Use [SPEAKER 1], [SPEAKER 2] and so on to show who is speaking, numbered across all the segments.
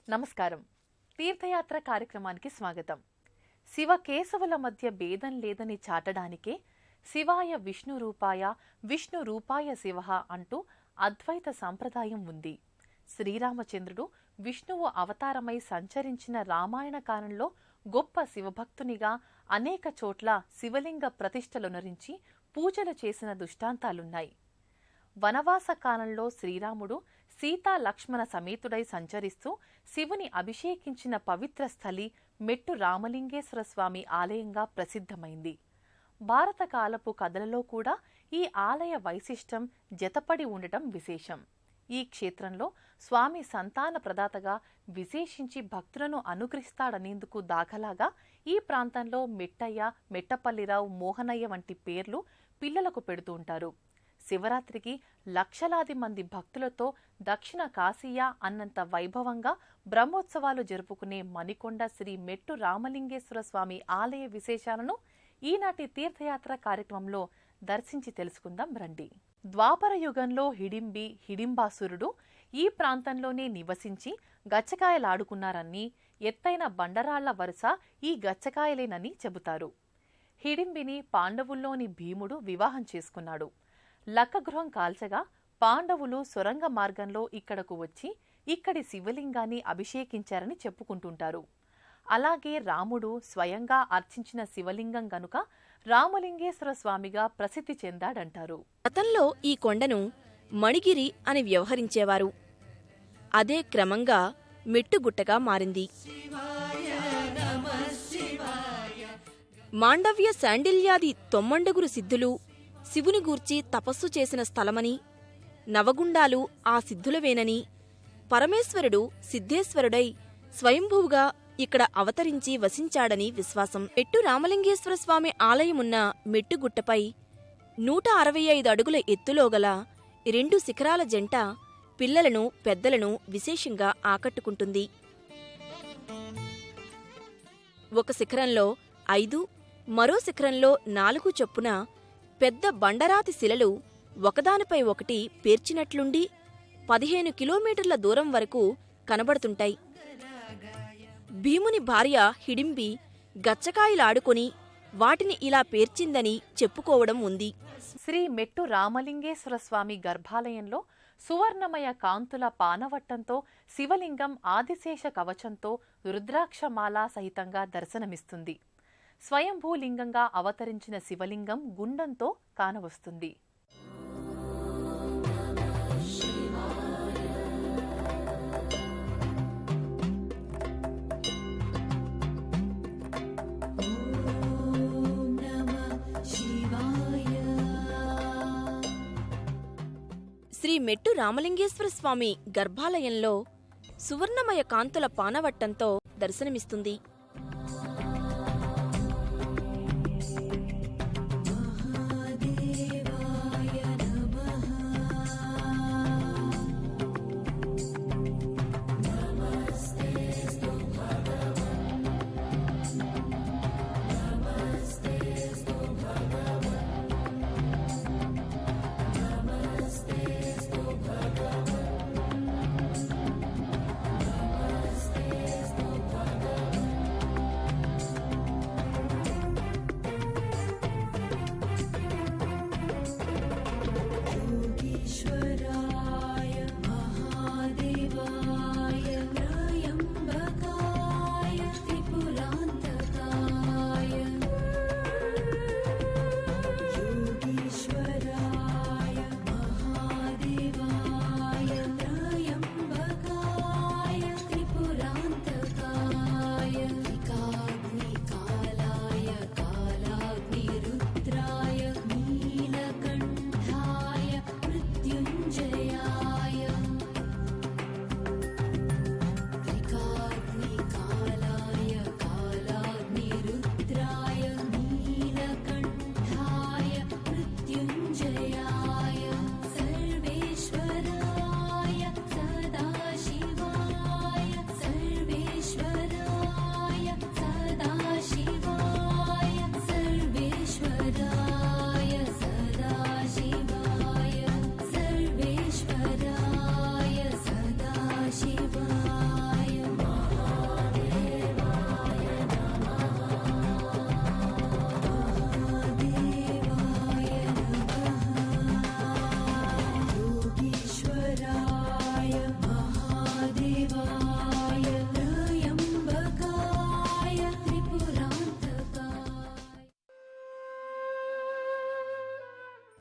[SPEAKER 1] నమస్కారం. తీర్థయాత్ర కార్యక్రమానికి స్వాగతం. శివ కేశవుల మధ్య భేదం లేదని చాటడానికే శివాయ విష్ణు రూపాయ విష్ణు రూపాయ శివః అంటూ అద్వైత సంప్రదాయం ఉంది. శ్రీరామచంద్రుడు విష్ణువు అవతారమై సంచరించిన రామాయణ కాలంలో గొప్ప శివభక్తునిగా అనేక చోట్ల శివలింగ ప్రతిష్టలునరించి పూజలు చేసిన దృష్టాంతాలున్నాయి. వనవాస కాలంలో శ్రీరాముడు సీతా లక్ష్మణ సమేతుడై సంచరిస్తూ శివుని అభిషేకించిన పవిత్ర స్థలి మెట్టు రామలింగేశ్వర స్వామి ఆలయంగా ప్రసిద్ధమైంది. భారత కాలపు కథలలో కూడా ఈ ఆలయ వైశిష్టం జతపడి ఉండటం విశేషం. ఈ క్షేత్రంలో స్వామి సంతాన ప్రదాతగా విశేషించి భక్తులను అనుగ్రహిస్తాడనేందుకు దాఖలాగా ఈ ప్రాంతంలో మెట్టయ్య, మెట్టపల్లిరావు, మోహనయ్య వంటి పేర్లు పిల్లలకు పెడుతూ ఉంటారు. శివరాత్రికి లక్షలాది మంది భక్తులతో దక్షిణ కాశీయా అన్నంత వైభవంగా బ్రహ్మోత్సవాలు జరుపుకునే మణికొండ శ్రీ మెట్టు రామలింగేశ్వర స్వామి ఆలయ విశేషాలను ఈనాటి తీర్థయాత్ర కార్యక్రమంలో దర్శించి తెలుసుకుందాం రండి. ద్వాపర యుగంలో హిడింబాసురుడు ఈ ప్రాంతంలోనే నివసించి గచ్చకాయలాడుకున్నారని, ఎత్తైన బండరాళ్ల వరుస ఈ గచ్చకాయలేనని చెబుతారు. హిడింబిని పాండవుల్లోని భీముడు వివాహం చేసుకున్నాడు. లక్కగృహం కాల్చగా పాండవులు సొరంగ మార్గంలో ఇక్కడకు వచ్చి ఇక్కడి శివలింగాన్ని అభిషేకించారని చెప్పుకుంటుంటారు. అలాగే రాముడు స్వయంగా అర్చించిన శివలింగం గనుక రామలింగేశ్వర స్వామిగా ప్రసిద్ధి చెందాడంటారు.
[SPEAKER 2] గతంలో ఈ కొండను మణిగిరి అని వ్యవహరించేవారు. అదే క్రమంగా మెట్టుగుట్టగా మారింది. మాండవ్య శాండిల్యాది తొమ్మండుగురు సిద్ధులు శివుని గూర్చి తపస్సు చేసిన స్థలమని, నవగుండాలు ఆ సిద్ధులవేనని, పరమేశ్వరుడు సిద్ధేశ్వరుడై స్వయంభువుగా ఇక్కడ అవతరించి వసించాడని విశ్వాసం. మెట్టు రామలింగేశ్వర స్వామి ఆలయమున్న మెట్టుగుట్టపై 165 అడుగుల ఎత్తులోగల 2 శిఖరాల జంట పిల్లలను, పెద్దలను విశేషంగా ఆకట్టుకుంటుంది. ఒక శిఖరంలో 5, మరో శిఖరంలో 4 చొప్పున పెద్ద బండరాతి శిలలు ఒకదానిపై ఒకటి పేర్చినట్లుండి 15 కిలోమీటర్ల దూరం వరకు కనబడుతుంటాయి. భీముని భార్య హిడింబి గచ్చకాయలాడుకొని వాటిని ఇలా పేర్చిందని చెప్పుకోవడం ఉంది.
[SPEAKER 1] శ్రీ మెట్టు రామలింగేశ్వర స్వామి గర్భాలయంలో సువర్ణమయ కాంతుల పానవట్టంతో శివలింగం ఆదిశేష కవచంతో రుద్రాక్షమాల సహితంగా దర్శనమిస్తుంది. స్వయంభూలింగంగా అవతరించిన శివలింగం గుండంతో కానవస్తుంది.
[SPEAKER 2] శ్రీ మెట్టు రామలింగేశ్వర స్వామి గర్భాలయంలో సువర్ణమయ కాంతుల పానవట్టంతో దర్శనమిస్తుంది.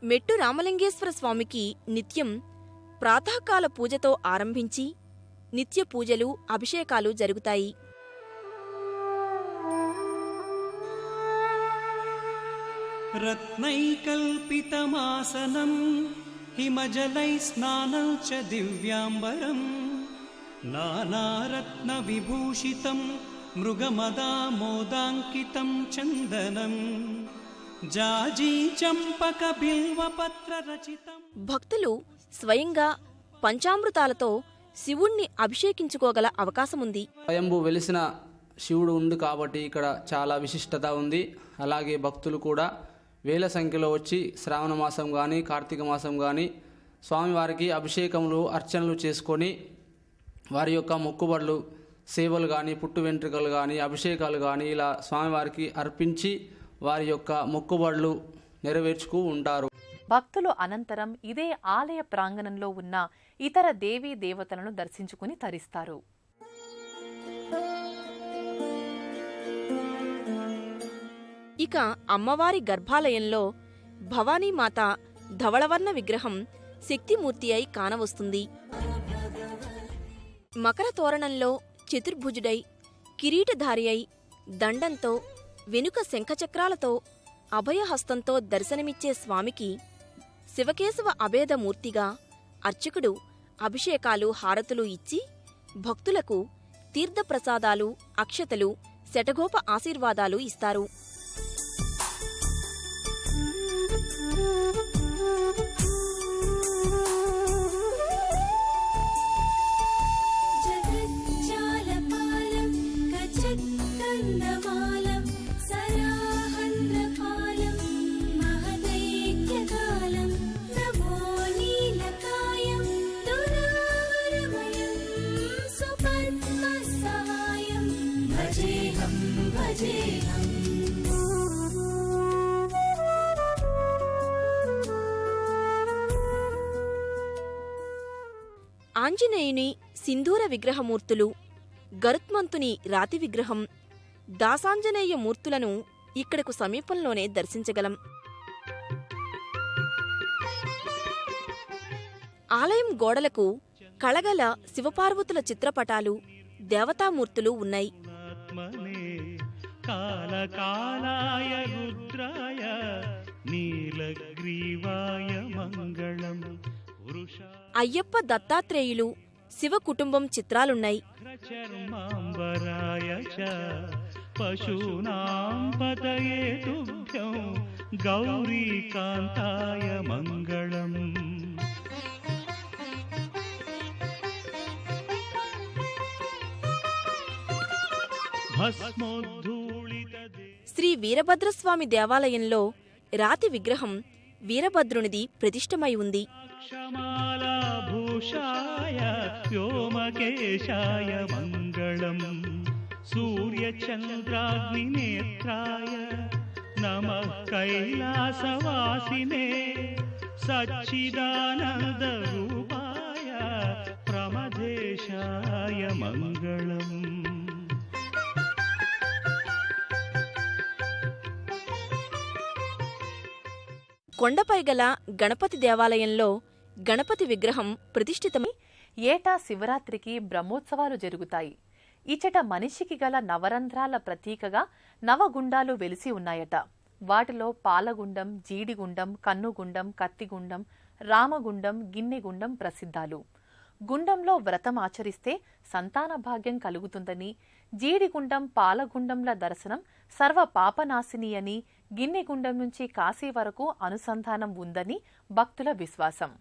[SPEAKER 2] మెట్టు రామలింగేశ్వర స్వామికి నిత్యం ప్రాతకాల పూజతో ఆరంభించి నిత్య పూజలు, అభిషేకాలు జరుగుతాయి.
[SPEAKER 3] రత్నైకల్పితమాసనం హిమజలై స్నానం చ దివ్యాంబరం నానారత్న విభూషితం మృగమదామోదాంకితం చందనం జాజీ చంపక బిల్వపత్ర రచితం.
[SPEAKER 2] భక్తులు స్వయంగా పంచామృతాలతో శివుణ్ణి అభిషేకించుకోగల అవకాశముంది.
[SPEAKER 4] స్వయంభూ వెలిసిన శివుడు ఉంది కాబట్టి ఇక్కడ చాలా విశిష్టత ఉంది. అలాగే భక్తులు కూడా వేల సంఖ్యలో వచ్చి శ్రావణ మాసం కానీ కార్తీక మాసం కానీ స్వామివారికి అభిషేకములు, అర్చనలు చేసుకొని వారి యొక్క మొక్కుబడులు, సేవలు కానీ, పుట్టు వెంట్రుకలు కానీ, అభిషేకాలు కానీ ఇలా స్వామివారికి అర్పించి వారి యొక్క మొక్కుబడులు నెరవేర్చుకు ఉంటారు.
[SPEAKER 1] భక్తులు అనంతరం ఇదే ఆలయ ప్రాంగణంలో ఉన్న ఇతర దేవీ దేవతలను దర్శించుకుని తరిస్తారు.
[SPEAKER 2] ఇక అమ్మవారి గర్భాలయంలో భవానీమాత ధవళవర్ణ విగ్రహం శక్తిమూర్తి అయి కానవస్తుంది. మకర తోరణంలో చతుర్భుజుడై, కిరీటధారి అయి, దండంతో, వెనుక శంఖచక్రాలతో, అభయహస్తంతో దర్శనమిచ్చే స్వామికి శివకేశవ అభేదమూర్తిగా అర్చకుడు అభిషేకాలు, హారతులు ఇచ్చి భక్తులకు తీర్థప్రసాదాలు, అక్షతలు, శటగోప ఆశీర్వాదాలు ఇస్తారు. ఆంజనేయుని సింధూర విగ్రహమూర్తులు, గరుత్మంతుని రాతి విగ్రహం, దాసాంజనేయ మూర్తులను ఇక్కడకు సమీపంలోనే దర్శించగలం. ఆలయం గోడలకు కళగల శివపార్వతుల చిత్రపటాలు, దేవతామూర్తులు ఉన్నాయి.
[SPEAKER 3] కాలకాలాయ రుద్రాయ నీలగ్రీవాయ మంగళం.
[SPEAKER 2] అయ్యప్ప, దత్తాత్రేయులు, శివ కుటుంబం చిత్రాలున్నాయి.
[SPEAKER 3] చర్మాంబరాయ చ పశూనాం పతయే తుభ్యం గౌరీకాంతాయ మంగళం.
[SPEAKER 2] శ్రీ వీరభద్రస్వామి దేవాలయంలో రాతి విగ్రహం వీరభద్రునిది ప్రతిష్టమై ఉంది.
[SPEAKER 3] భూషాయ వ్యోమకేశాయ మంగళం. సూర్యచంద్రాగ్నినేత్రాయ నమః కైలాసవాసినే సచ్చిదానందరూపాయ ప్రమదేశాయ మంగళం.
[SPEAKER 2] కొండపై గల గణపతి దేవాలయంలో గణపతి విగ్రహం ప్రతిష్ఠితమై
[SPEAKER 1] ఏటా శివరాత్రికి బ్రహ్మోత్సవాలు జరుగుతాయి. ఇచట మనిషికి గల నవరంధ్రాల ప్రతీకగా నవగుండాలు వెలిసి ఉన్నాయట. వాటిలో పాలగుండం, జీడిగుండం, కన్నుగుండం, కత్తిగుండం, రామగుండం, గిన్నెగుండం ప్రసిద్ధాలు. గుండంలో వ్రతం ఆచరిస్తే సంతాన భాగ్యం కలుగుతుందని, జీడిగుండం, పాలగుండంల దర్శనం సర్వ పాపనాశిని అని, గిన్నెగుండం నుంచి కాశీ వరకు అనుసంధానం ఉందని భక్తుల విశ్వాసం.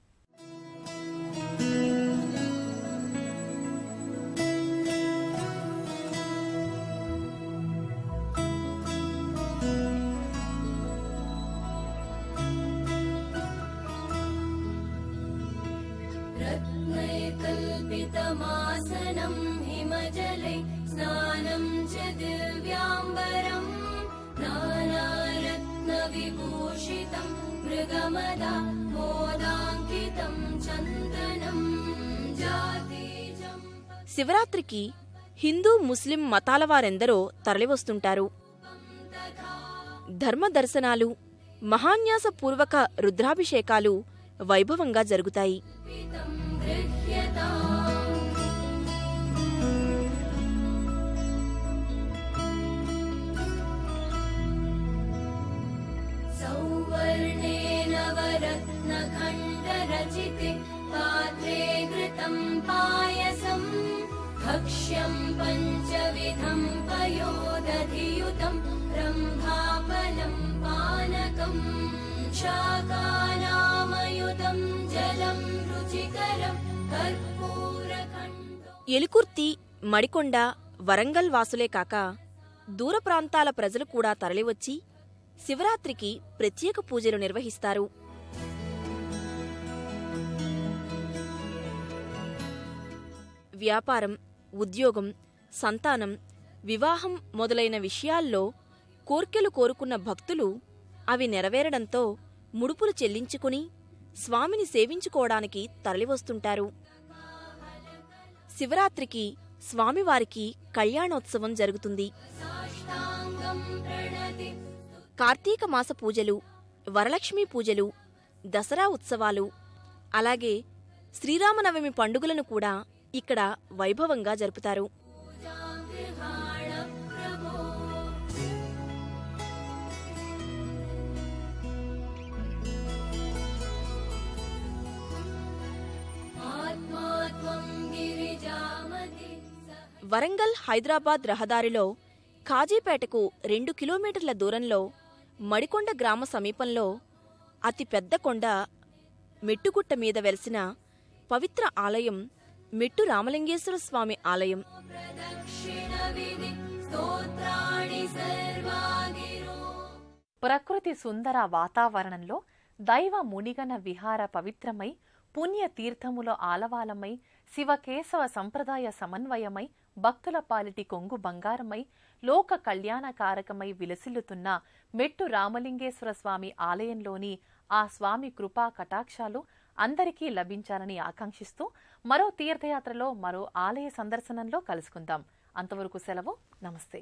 [SPEAKER 5] రత్నైకల్పితమాసనం హిమజలై స్నానం చ దివ్యాంబరం నానారత్న విభూషితం మృగమదా మోదాంకితం చందనం జాతీజం.
[SPEAKER 2] శివరాత్రికి హిందూ, ముస్లిం మతాల వారెందరో తరలివస్తుంటారు. ధర్మదర్శనాలు, మహాన్యాసపూర్వక రుద్రాభిషేకాలు వైభవంగా జరుగుతాయి.
[SPEAKER 5] पितं गृह्यताम् सौवर्णेन वरत्नखण्डरचिते पात्रे घृतं पायसम् भक्ष्यं पञ्चविधं पयोदधियुतं रम्भाफलं पानकम् शाकानामयुतं जलं रुचिकरं कर्पूरखण्डो
[SPEAKER 2] ఎలుకుర్తి, మడికొండ, వరంగల్ వాసులే కాక దూర ప్రాంతాల ప్రజలు కూడా తరలివచ్చి శివరాత్రికి ప్రత్యేక పూజలు నిర్వహిస్తారు. వ్యాపారం, ఉద్యోగం, సంతానం, వివాహం మొదలైన విషయాల్లో కోర్కెలు కోరుకున్న భక్తులు అవి నెరవేరడంతో ముడుపులు చెల్లించుకుని స్వామిని సేవించుకోవడానికి తరలివస్తుంటారు. శివరాత్రికి స్వామివారికి కళ్యాణోత్సవం జరుగుతుంది.
[SPEAKER 5] साष्टाङ्गं प्रणति
[SPEAKER 2] కార్తీక మాస పూజలు, వరలక్ష్మీ పూజలు, దసరా ఉత్సవాలు, అలాగే శ్రీరామనవమి పండుగలను కూడా ఇక్కడ వైభవంగా జరుపుతారు.
[SPEAKER 5] पूजागृहाण प्रभो आत्मा त्वं गिरिजामति
[SPEAKER 2] వరంగల్ హైదరాబాద్ రహదారిలో ఖాజీపేటకు 2 కిలోమీటర్ల దూరంలో మడికొండ గ్రామ సమీపంలో అతి పెద్ద కొండ మెట్టుగుట్ట మీద వెలిసిన పవిత్ర ఆలయం మెట్టు రామలింగేశ్వర స్వామి ఆలయం.
[SPEAKER 5] प्रदक्षिणविधि स्तोत्राणि सर्वागिरो
[SPEAKER 1] ప్రకృతి సుందర వాతావరణంలో దైవ మునిగన విహార పవిత్రమై పుణ్య తీర్థములో ఆలవాలమై శివకేశవ సంప్రదాయ సమన్వయమై భక్తుల పాలిటి కొంగు బంగారమై లోక కళ్యాణకారకమై విలసిల్లుతున్న మెట్టు రామలింగేశ్వర స్వామి ఆలయంలోని ఆ స్వామి కృపా కటాక్షాలు అందరికీ లభించాలని ఆకాంక్షిస్తూ మరో తీర్థయాత్రలో మరో ఆలయ సందర్శనంలో కలుసుకుందాం. అంతవరకు సెలవు. నమస్తే.